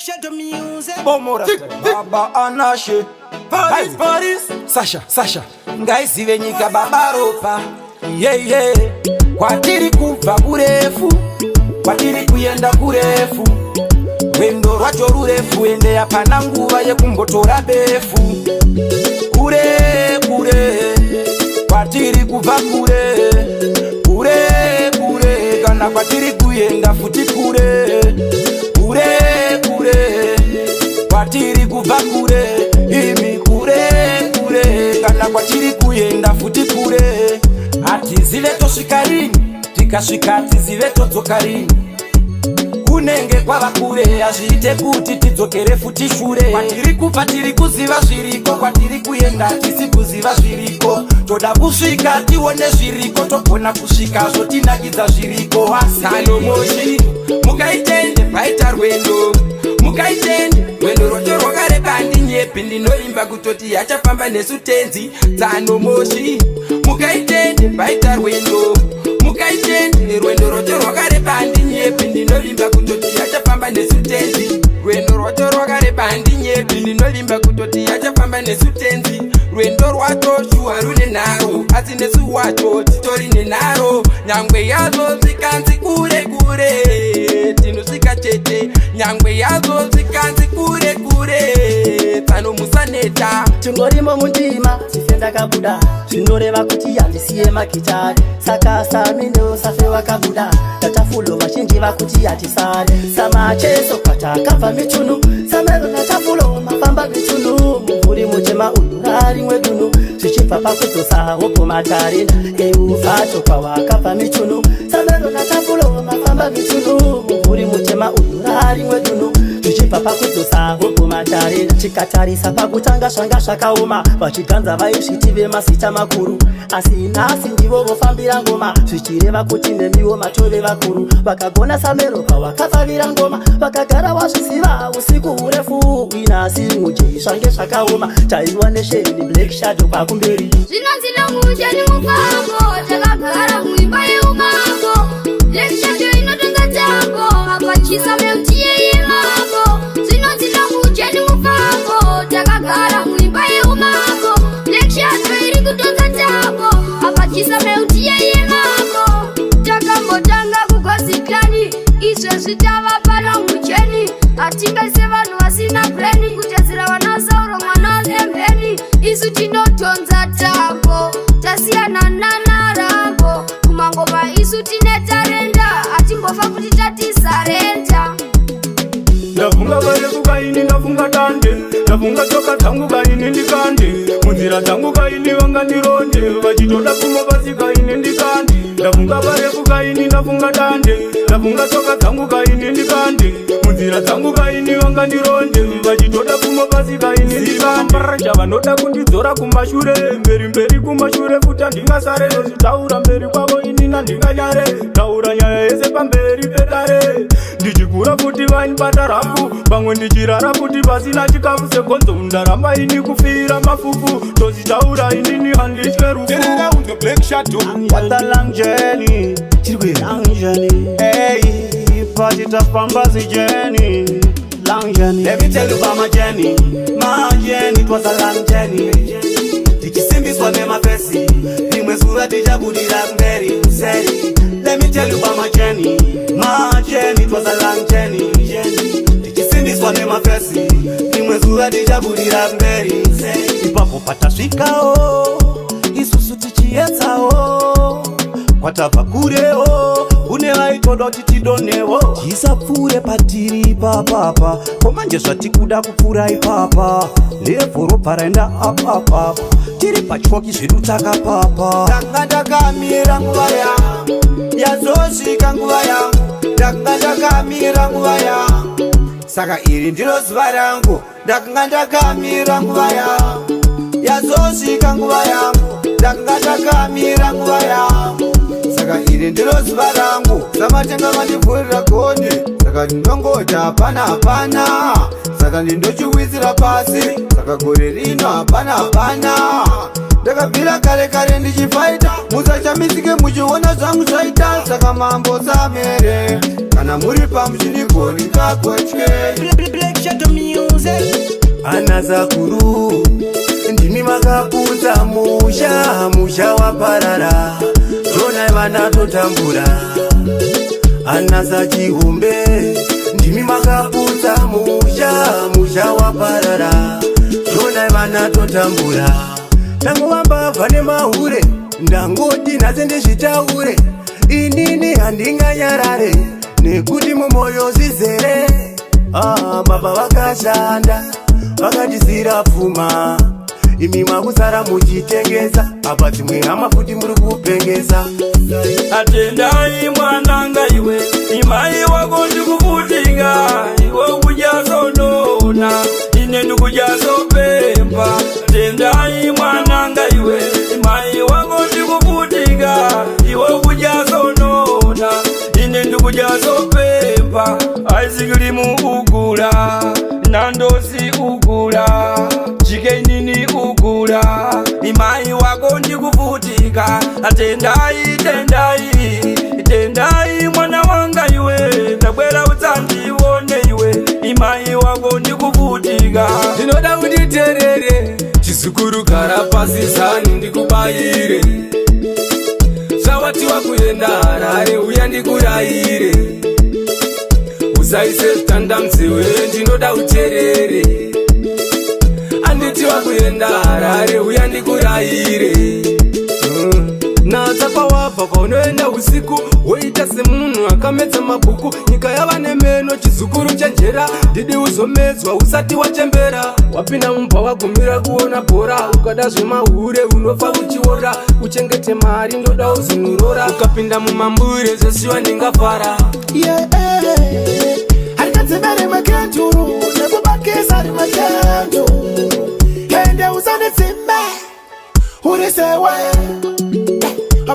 Shadow music. Bomora Baba Anashe Paris Sasha Ngaisi venyika baba ropa yeah. Kwatiri kuva kurefu Kwatiri kuyenda kurefu Wendo rwacho rurefu ende yapana nguva yekumbotora befu Kure Kwatiri kuva kure Kana kwatiri kuyenda futi kure Kwatiri kuva kure imi kure Kana kwatiri kuyenda futi kure Ati ziveto shikarini tikashika tiziveto dzokarini Kunenge kwava kure azviite kuti tidzokere futi shure Kwatiri kubva tiri kuziva zviriko kwatiri kuyenda tisi kuziva zviriko Toda kusvika tione zviriko togona kusvika zvotinakidza zviriko Sano moshi mukaitende paita rwendo Mukaitende rwendo rocho rwakareba ndinyepi ndinoimba kutoti yachafamba nesu tenzi Sano moshi mukaitende paita rwendo Mukaitende rwendo rocho rwakareba ndinyepi ndinoimba kutoti yachafamba nesu tenzi Rwendo rocho rwakareba ndinyepi ndinoimba kutoti yachafamba nesu tenzi Rwendo rwacho shuwa rune naro asi nesu wacho titori nenaro Nyangwe yazo zikanzi kure tinosvika chete Nyangwe yazo zikanzi kure Tano musaneta Tungorimo mundima sifenda kabuda Zvinoreva kuti yandisiye makitari Saka samino safe wakabuda Tatafulo vazhinji vakuti yatisare Samacheso patakabva michunu Samero natafulo mafamba michunu Mumvuri muchema unurari mwedunu Zvichibva pakudzosa hopo matarenda Eufacho kwawakabva michunu Samero natafulo mafamba michunu Mumvuri muchema unurari mwedunu Zvichibva pakudzosa hopo matarenda Chikatarisa pakutanga zvanga zvakaoma Vachiganza vaisviti vemasita makuru Asi nhasi ndivo vofambira ngoma Zvichireva kuti nemiwo matove vakuru Vakagona Samero pawakafavira ngoma Vakagara wazvisiva usiku hurefu Inasi muje zvange zvakaoma Taiwa nesheni Black Shadow kwakumberi Zvinonzi ndomuje ni mufambo Takagara muimba yeumambo Black Shadow inotonga tambo Apachisa meuti yeyemambo Zvinonzi ndomuje ni mufambo Takagara muimba yeumambo Black Shadow iri kutonga tambo Apachisa meuti yeyemambo Takambotanga kugozikani Izvo zvitava pano mucheni Hatingaise vanhu vasina breni Kutedzera vanasauro mwana zembeni Isu tinotonza tambo Tasiyana nanarabo Kumangoma isu tine tarenda Hatimbofa kuti tatisarenda Ndafunga varefu kaini ndafunga dande Ndafunga toka dzangu kaini ndikande Munzira dzangu kaini vanga ndironde Vachitoda kuma pasi kaini ndikande Ndafunga varefu kaini ndafunga dande Ndafunga toka dzangu kaini ndikande Munzira dzangu kaini vanga ndironde Vachitoda kuma pasi kaini ndikande Vanoda kundidzora kumashure Mberi kumashure futa ndingasare Nozvitaura mberi kwavo inina ndinganyare Taura nyaya yese pamberi pedare Ndichikura futi vainibata rafu Pamwe ndichirara futi pasina chikafu Sekonzo ndaramba ini kufira mafufu Tozitaura inini handitye rufu Tenera unzo Black Shadow What a long journey Long journey Hey, party tafamba zi journey Long journey Let me tell you about my journey it was a long journey Tichisimbiswa nemafesi Rimwe zuva tichagudira mberi useri Let me tell you about my journey it was a long journey Tichisimbiswa nemafesi Rimwe zuva tichagudira mberi useri Ipapo patasvikao Isusu tichietsawo Kwatabva kurewo Kune vaitoda kuti tidonewo Tisapfuure patiri papapa Komanje zvatikuda kupfuura ipapa Levo robva raenda apapa Tiri pachoki zvedu takapapa Ndanga ndakamira nguva yangu Yazosvika nguva yangu Ndanga ndakamira nguva yangu Saka iri ndiro zuva rangu Ndanga ndakamira nguva yangu Yazosvika nguva yangu Ndanga ndakamira nguva yangu Saka iri ndiro zuva rangu Samatenga mandivhurira gonhi Saka ndinongoti hapana Saka ndindochiwisira pasi Saka gore rino hapana ndakabvira kare kare ndichifaita musachamisike muchiona zvangu zvaita saka mambo zamere kana muri pamuchinigoni kakotye ana zakuru ndimi makaputsa musha waparara zona vana totambura ana zachihombe ndimi makaputsa musha waparara zona vana totambura ndanguvamba vane mahure ndangoti nhasi ndizvitaure inini handinganyarare nekuti mumwoyo zizere baba vakashanda vakatizira pfuma imi makusara muchitengesa apa dzimwe hama futi muri kupengesa atendai mwananga iwe imai wako ndikuputika iwe kujazonona ine ndikujazopemba atendai mwananga iwe imai wako ndikuputika iwe kujazonona ine ndikujazopemba aisikilimu ugula nandosi ugula chikenini ugula imai wako ndikuvutika tendai mwana wanga iwe ndabwera utsandione iwe imai wako ndikuvutika ndinoda kuti terere chizukuru kara pasi zani ndikubayire zvawatiwa kuenda Harare uya ndikurayire usaise zvitandamziwe ndinoda uterere anditiwa kuenda Harare uya ndikurayire natsapa wabva kwaunoenda usiku woita semunhu akamedza mabhuku nyika yava nemeno chizukuru chenjera ndidi uzomedzwa usati wachembera wapinda mumba wagumira kuona bhora ukada zvemahure unofa uchiora uchengete mari ndoda uzunurora ukapinda mumambure zesiwa ndingafara harikadzimere makenturu nekubakisa rimakentu kende usanetsimbe urisewe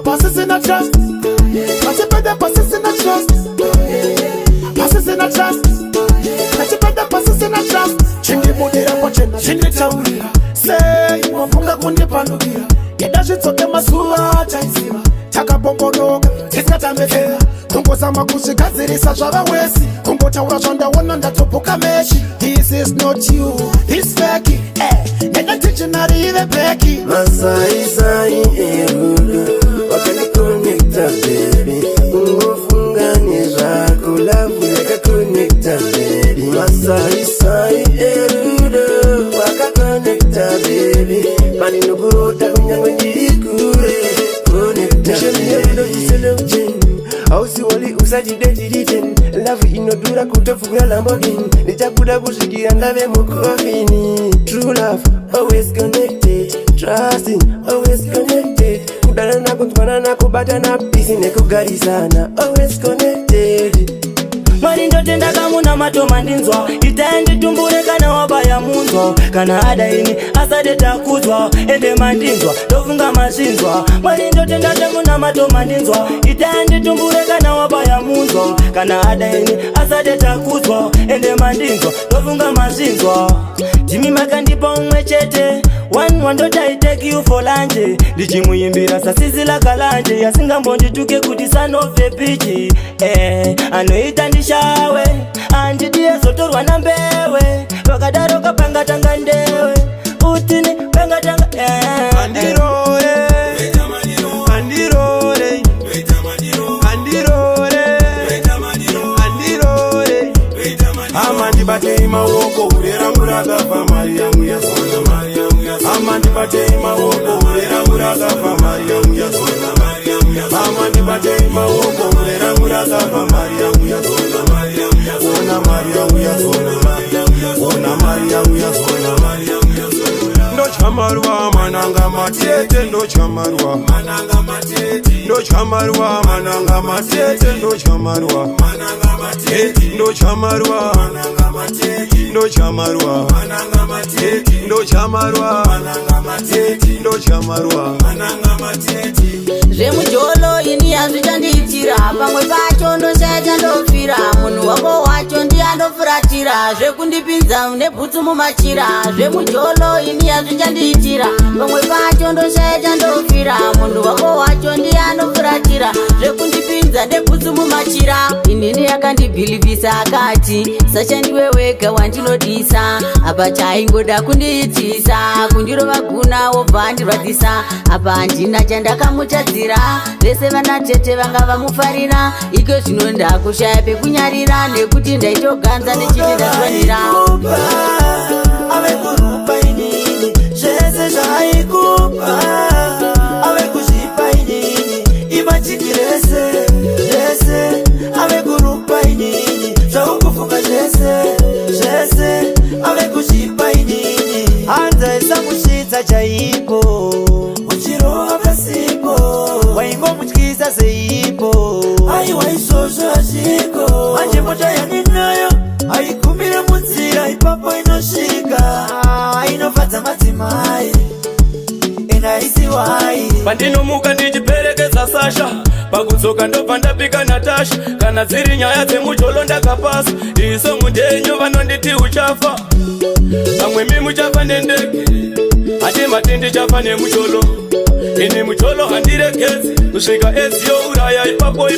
passes in a trust. Let's put the passes in a trust. Passes in a trust. Let's put the passes in a trust. Chingi mudira pochena, chingi taurira. Say, wafunga kundi panugira. Keda shitsoke masuwa chaisima. Chaka pombodoga, tiska tamefera. Kungo sama kushigazirisa zvava wesi. Kungo taura zvanda wona ndatopoka meshi. This is not you, this fake. Nenda tichinari ive beki. Masai sai erudo wakanikonekta baby ungofungane zvako lavu yakakonekta baby Masai sai erudo wakakonekta baby paninokurota kunyangwe ndiri kure konekta erudo iseleuchen hausiwali usachidetidichen lavu inodura kutofura Lamborghini ndichakuda kusvikira ndave mukofini true love always connected trusting always connected kudana nakunzwana nakubatana pisi nekugarisana always connected mwari ndotenda kamuna matoma ndinzwa itaenditumbure kana wabaya munzwa kana adaini asade takudzwa ende mandinzwa ndofunga mazvinzwa mwari ndotenda kamuna matoma ndinzwa itaenditumbure kana wabaya munzwa kana adaini asade takudzwa ende mandinzwa ndofunga mazvinzwa ndimi makandipa umwe chete one wandoti I take you for lunch ndichimuimbira sasizi lakalanje yasingambondituke kuti son of a bitch anoita ndishawe andidie zotorwa nambewe vakadaro kapangatanga ndewe utini pangatanga andirore andirore andirore andirore ama ndibatei maoko urerangu rakafa mari yangu yazona ama ndibatei maoko urerangu rakafa mari yangu yazona ama ndibatei maoko urerangu rakafa mari yangu yazona ona mari yangu yazona ona mari yangu yazona ndochamarwa mananga matete ndochamarwa mananga matete ndochamarwa mananga matete ndochamarwa mananga matete ndochamarwa mananga matete ndochamarwa mananga matete ndochamarwa mananga matete chindo chamarwa ananga mateti zvemujolo ini hazvichandiitira pamwe pacho ndoshaita ndofira munhu wako wacho ndiyandofuratira zvekundipinza nebhutsu mumachira zvemujolo ini hazvichandiitira pamwe pacho ndoshaita ndofira munhu wako wacho ndiyandofuratira zvekundipinza nebhutsu mumachira inini yakandibhilivisa akati sachandiwe wega wandinodisa apa chaingoda kundiitisa kundirova guna wobva andirwadzisa apa handina chandakamutadzira vese vanatete vanga vamufarira iko zvino ndakushaya pekunyarira nekuti ndaitoganza nechiti ndazvanira avekurupa inini zvese zvaikupa avekuzvipa inini imachikirese zvese avekurupa inini zvaukufunga zvese avekuzvipa inini hanza isakushidza chaipo uchirova pasipo waingomutyisa seipo aiwa izvozvo hazviko manje mota yaninayo aikumire munzira ipapo inosvika inofadza madzimai enaisiwai pandinomuka ndichiperekedza Sasha pakudzoka ndobva ndapika Natasha kana dziri nyaya dzemujolo ndakapasa iso mudenyu vanonditi uchafa pamwe mimuchafa nendege hati matindi chafa nemujolo ini mujolo handiregedzi kusvika edziyouraya ipapo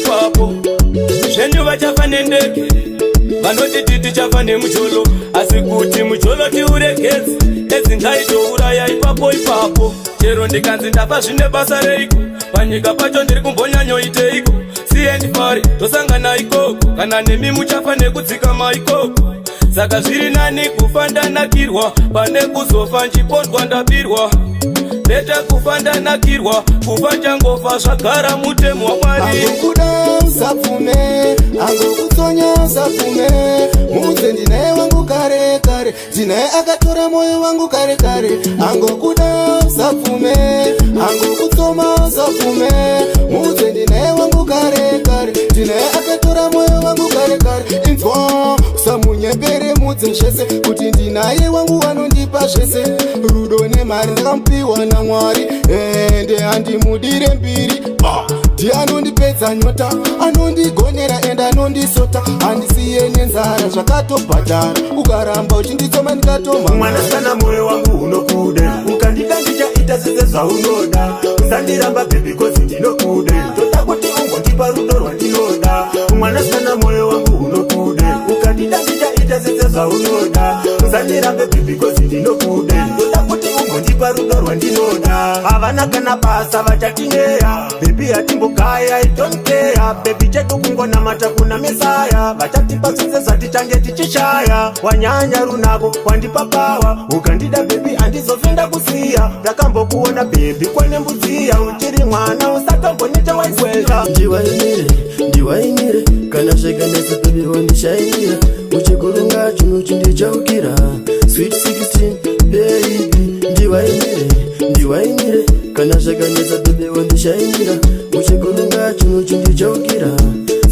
zvenyu vachafa nendege vanoti titi chafa nemujolo asi kuti mujolo tiuregedzi edzi ndaitouraya ipapo chero ndikanzi ndafa zvine basa reiko panyika pacho ndiri kumbonyanyoiteiko siendifare tosangana ikoko kana nemi muchafa nekudzika maikoko saka zviri nani kufa ndanakirwa pane kuzofa nchipondwa ndabirwa leta kufa ndanakirwa kufa changofa zvagara mutemo waMwari angokuda usapfume angokutsonya usapfume mudze ndinaye wangu kare ndinaye akatora moyo wangu kare angokuda usapfume angokutsoma usapfume mudze ndinaye wangu kare ndinaye akatora moyo wangu kare inzwa usamunyepere mudze zvese kuti ndinaye wangu wanondipa zvese rudo nemari ndakamupiwa naMwari ende handimudire mbiri ndianondipedza nyota anondigonera ende anondisota handisiye nenzara zvakatobhadhara ukaramba uchinditsoma ndikatoma mwanasikana moyo wangu unokude ukandida ndichaita zvese zvaunoda usandiramba baby cause ndinokude toda kuti ungondipa rudo rwandinoda mwanasikana moyo wangu unokude ukandida ndichaita zvese zvaunoda usandirambe baby cause ndinokude toda kuti ungondipa rudo rwandinoda havana kana basa vachatinyeya bebi hatimbogaya itonkeya bebi chedu kungonamata kuna mesaya vachatipa zvese zvatichange tichishaya wanyanya runako wandipa pawa ukandida bebi handizofenda kusiya ndakambokuona bebi kwanembudziya uchiri mwana usatomboneta waiswera ndiwainire kana zvekanese bebi wandishainira uchikurunga chinhu chindichaukira sweet 16 baby ndiwainire kana zvakanetsa bebe wandishainira uchikurunga chinhu chindichaukira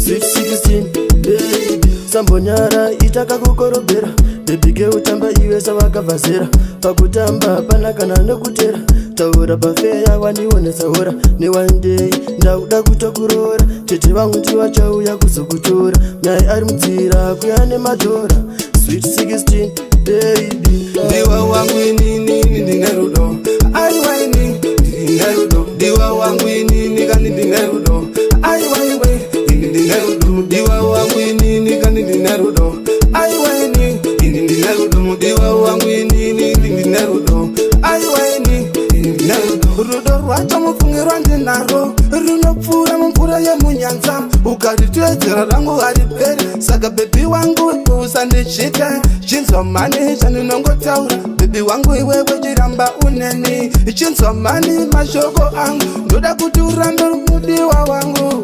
sweet 16 baby sambonyara itakakukorobhera bebi keutamba iwe savakavhazera pakutamba pana kana nekutera taura pafeya wandionetsaura newandei ndauda kutokuroora tete vangu ndiwachauya kuzokutora naye ari mudzira kuya nemadhora sweet 16 baby ndiwa wangu inini ndine rudo aiwaini ndine rudo ndiwa wangu inini kandi ndine rudo aiwaiwe ndine rudo ndiwa wangu inini kandi ndine rudo aiwaini ndine rudo ndiwa wangu inini ndine rudo aiwaini ndine rudo rwacho mufungirwa ndinaro runopfuura mumvura yemunyanza ukatitwedzera rangu hariperi saka bebi wangu usandichite chinzomani chandinongotaura bebi wangu iwewe chiramba uneni chinzomani mashoko angu ndoda kuti urambe mudiwa wangu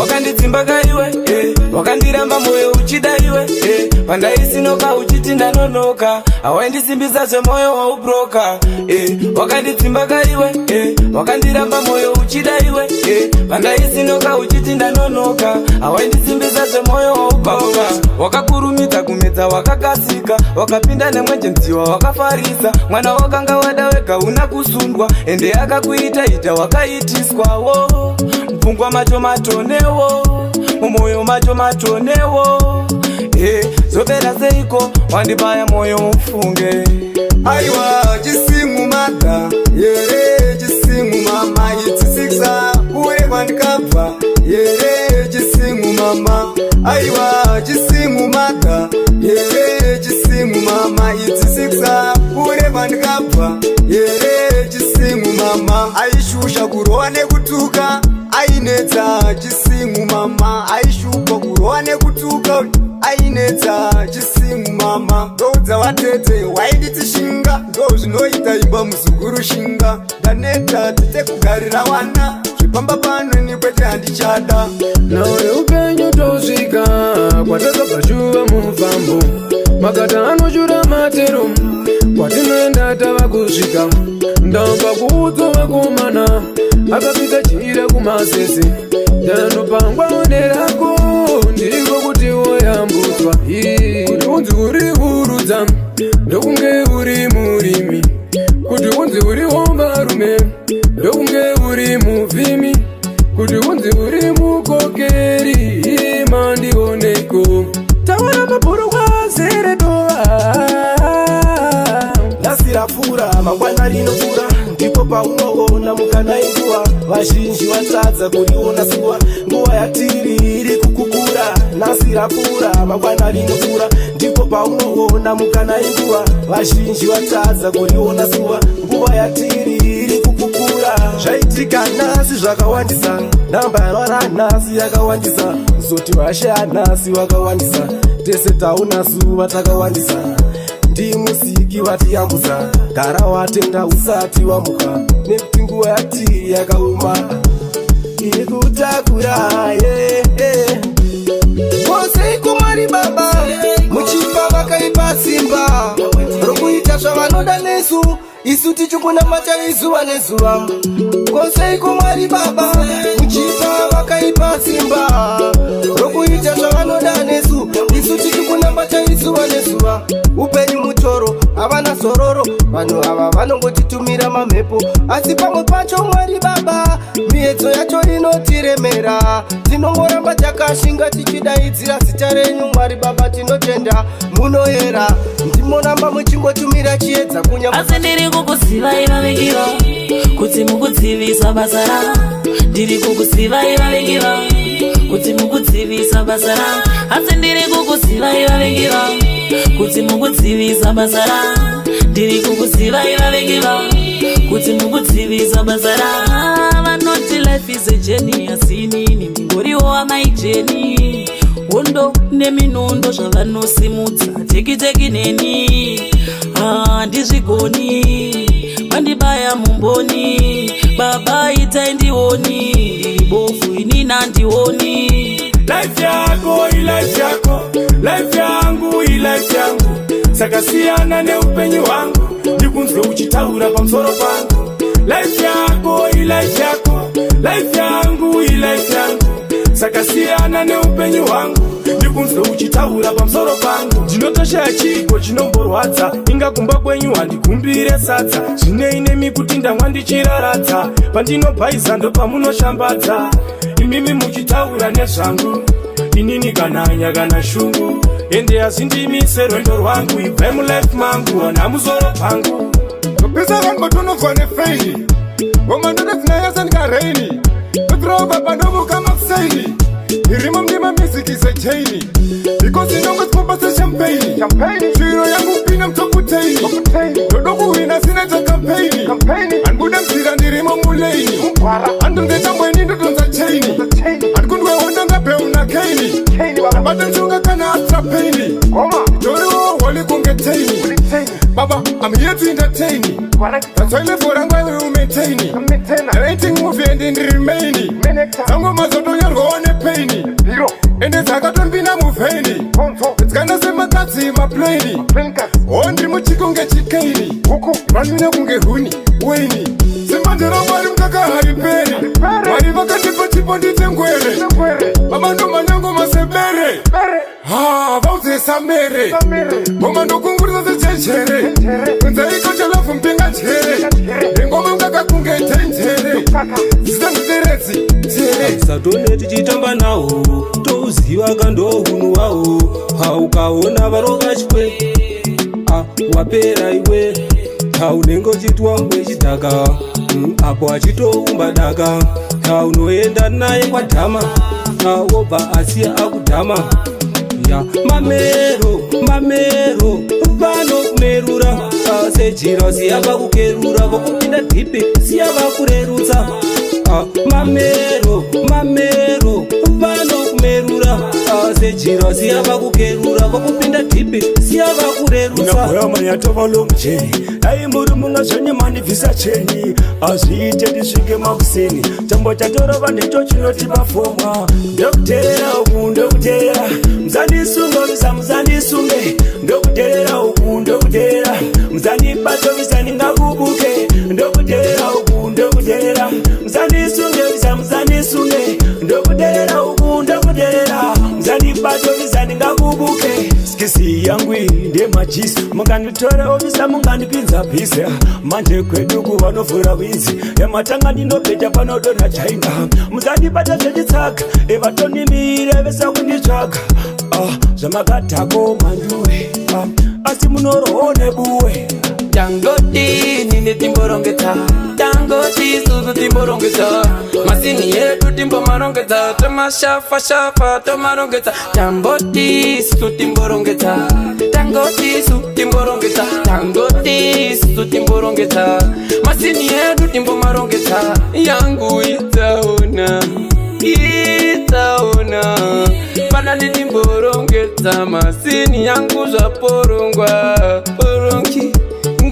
wakandidzimba kaiwe wakandiramba moyo uchida iwe pandaisinoka uchida uchiti ndanonoka, hawaindisimbisa zvemoyo waubroka. Wakanditsimba kaiwe, wakandiramba moyo uchida iwe. Vandaisinoka uchiti ndanonoka, hawaindisimbisa zvemoyo waubroka. Wakakurumidza kumedza wakakasika, wakapinda nemwenje mdziwa wakafarisa. Mwana wakanga wada wega una kusundwa, ende akakuita ita wakaitiswawo. Mpungwa macho matonewo, mumoyo macho matonewo. Zopera seiko wandibaya moyo ufunge. Aiwa chisimu mada yere chisimu mama itisiksa kure kwandikabva yere chisimu mama. Aiwa chisimu mada yere chisimu mama itisiksa kure kwandikabva yere chisimu mama. Aishusha kurowa nekutuka ainetsa chisimu mama. Aishupa kurowa nekutuka ainetsa chisimu mama. Ndoudza watete wainditsishinga ndo zvinoita imba muzukuru shinga. Ndaneta tete kugarira wana zvipamba pano ini kwete handichada. Nawe upenyu tosvika kwatazobva shuva mufambo. Makata anoshura matero kwatinoenda tava kusvika. Ndamba kuudzo vakomana akapika chira kumasese. Ndanopangwa onerako ndiko kuti woyambudzwa. Kuti unzi uri urudza ndokunge uri murimi. Kuti unzi uri wombarume ndokunge uri muvhimi. Kuti unzi uri mukokeri mandioneko. Tawana mabhurukwa azere dova. Nasira pfuura mangwana rinopfuura, ndipo paunoona mukana inguva. Vazhinji vatadza kuriona zuva, nguva yatiri iri kukukura. Nasira pfuura mangwana rinopfuura, ndipo paunoona mukana inguva. Vazhinji vatadza kuriona zuva, nguva yatiri iri kukukura. Zvaitika nhasi zvakawandisa, namba yarwara nhasi yakawandisa. Zoti vashe anhasi vakawandisa, tese tauna zuva takawandisa. Ndimusiki vatiyambudza, gara watenda usati wamuka. Nekuti nguva yatiri yakauma iri kutakura. Kose kumwari baba muchipa vakaipa simba rokuita zvavanoda nesu, isu tichikunamata izuva nezuva. Kose kumwari baba muchipa vakaipa simba rokuita zvavanoda nesu, isu tichikunamata izuva nezuva. Upenyu mutoro havana zororo, vanhu ava vanongotitumira mamhepo. Asi pamwe pacho mwari baba miedzo yacho inotiremera. Tinongoramba takashinga tichidaidzira zita renyu mwari baba, tinotenda munoyera. Ndimonamba muchingotumira chiedza kunyama. Asi ndiri kukuzivai vavengiva kuti mukudzivisa basa rangu. Ndiri kukuzivai vavengiva kuti mukudzivisa basa rangu. Asi ndiri kukuzivai vavengiva kuti mukudzivisa basa rangu. Ndiri kukuzivai vavengiva kuti mukudzivisa basa rangu. Vanoti life is a journey, asinini mungoriwo wamaijeni. Hondo neminondo zvavanosimudza teki neni. Ndizvigoni vandibaya mumboni, baba itai ndioni. Ndiri bofu ini nandioni. Life yako ilife yako, life yangu ilife yangu. Sakasiyana neupenyu wangu, ndikunzwe uchitaura pamusoro pangu. Life yako ilife yako, life yangu ilife yangu. Sakasiyana neupenyu wangu, ndikunzwe uchitaura pamusoro pangu. Ndinotoshaya chiko chinomborwadza, ingakumba kwenyu handikumbire sadza. Zvineine kuti ndamwandichiraradza, pandinobhaiza ndo pamunoshambadza. Imimi muchitaura nezvangu, inini kananya kana shungu. Ende hazindimise rwendo rwangu, ibve mulife mangu ona muzoro pangu. Kupisa vangu tunofwa nefeini, ngoma ndoto zinayasa nikareini. Kutroba pandobu kama kusaini, irimo mlima miziki za chaini. Because inongo tpomba sa champagne, shiro yangu pina mtokutaini. Dodoku wina sina cha campaigni, anguda msira ndirimo muleini. Andungeta mweni ndotonza chaini, ankundwe honda ngape una kaini. Abata mchunga kana atra paini, itori wo wali kungeteini. Baba, I'm here to entertain you. That's why for I'm going to maintain it. Rating movie and in remaining. Sango mazoto yargo one penny. And it's a gaton bina mufeni. It's gonna say my cat vakadzi maplaini ondiri muchikonge chikaini vanyunya kunge huni waini zimbandera mwari mukaka hari peri mwari vakatipa chipo nditengwere mamando manyango masebere vauzesa mere ngoma ndokungurisa sechechere kunzaikochalafu mpinga chere engoma mukaka kunge tenjere zisangiteredzi tere satone tichitamba nawo touziva kando hunu wawo haukaona varokachwe wapera iwe haunenge uchitwa wechidhaka apo achitoumba daka haunoenda naye kwadhama wobva asiya akudhama ya mamero mamero vanokumerura sejira siyava kukerura vokupinda dhipi siyava kurerutsa mamero mamero vanokumerura sejira siyava kukerura vokupinda dhipi siyava kurerutsa yatovalomucheni dai muri munga zvenye mandibvisa cheni azviite ndisvike makuseni chambo chatorova ndicho chinotipa foma ndokuteerera uku ndokuteerera muzandisungovisa muzandisunge ndokuteerera uku ndokuteerera muzandibatovisa ndingakubuke ndokuteerera uku ndokuteerera muzandisungevisa muzandisunge ndokuteerera uku ndokuteerera muzandibatovisa ndingakubuke skisi yangu ndemajisi munganditora ovisa mungandipinza pisa manje kwedu kuvanovhura winzi ematanga ndinopeta panodonha china muzandibata zvechitsaka evatonimire vesa kunditsvaga zvamakatako manduwe asi munoroone buwe Tangoti nini timborongeta Tangoti suzu timborongeta Masini yetu timbo marongeta Toma shafa shafa tomarongeta Tamboti suzu timborongeta Tangoti suzu timborongeta Tangoti suzu timborongeta Masini yetu timbo marongeta Yangu itaona Itaona Panani timborongeta Masini yangu zaporongwa Porongi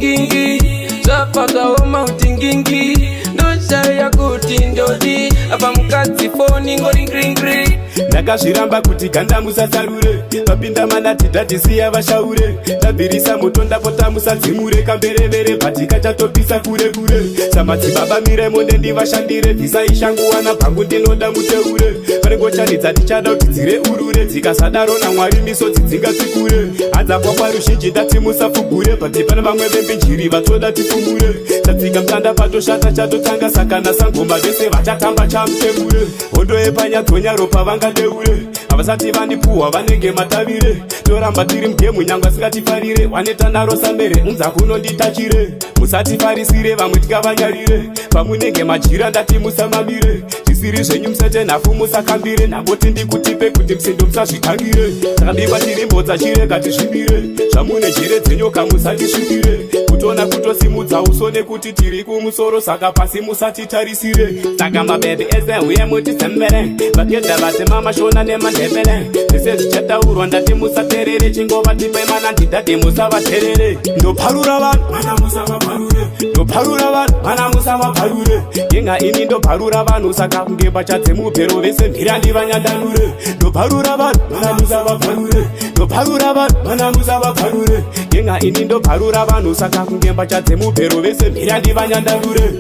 ngingi zvapfakawo mauti ngingi ndoshaya kuti ndodi apa mukadzi foni ngoringringri ndakazviramba kuti ganda musasarure vapinda manati tatisiya vashaure tabvirisa moto ndapota musadzimure kamberevere patika chatopisa kure kure samadzibaba miremo ndendivashandire dzisaishanguwana pangu ndinoda muteure panengochanidza tichada kuti dzire urure dzikasadaro namwari misodzi dzingatsikure hadzakwakwa ruzhinji ndati musafugure pati pane vamwe vembinjiri vatoda tifumure tadzika mtanda patoshata chatotanga sakana sangoma vese vachatamba chamutemure hondo yepanyadzonyaro pavangadeure havasati vandipuhwa vanenge matavire toramba tiri mugemu nyange asingatifarire waneta naro samere unza kunonditachire musatifarisire vamwe tikavanyarire pamunenge majira ndati musamamire zvisiri zvenyu musete nhafu musakambire nangoti ndikutipe kuti musindo musazvitangire takabikwa tiri mbodza chirega tizvimire zvamune njere dzenyoka musatisvipire kutona kutosimudza uso nekuti tiri kumusoro saka pasi musatitarisire saka mabebe ese uye mutizembere vapyedza vatema mashona nemandebele zvese zvichataurwa ndati musaterere chingova tipemana ndidhati musavaterere ndoparura vanhu mana musavaparure ndoparura vanhu mana musavaparure yenga ini ndoparura vanhu saka kunge pachadzemupero vese mhira ndivanyadanure ndoparura vanhu mana musavaparure ndoparura vanhu mana musavaparure yenga ini ndoparura vanhu saka kunge pachadzemupero vese mhira ndivanyadanure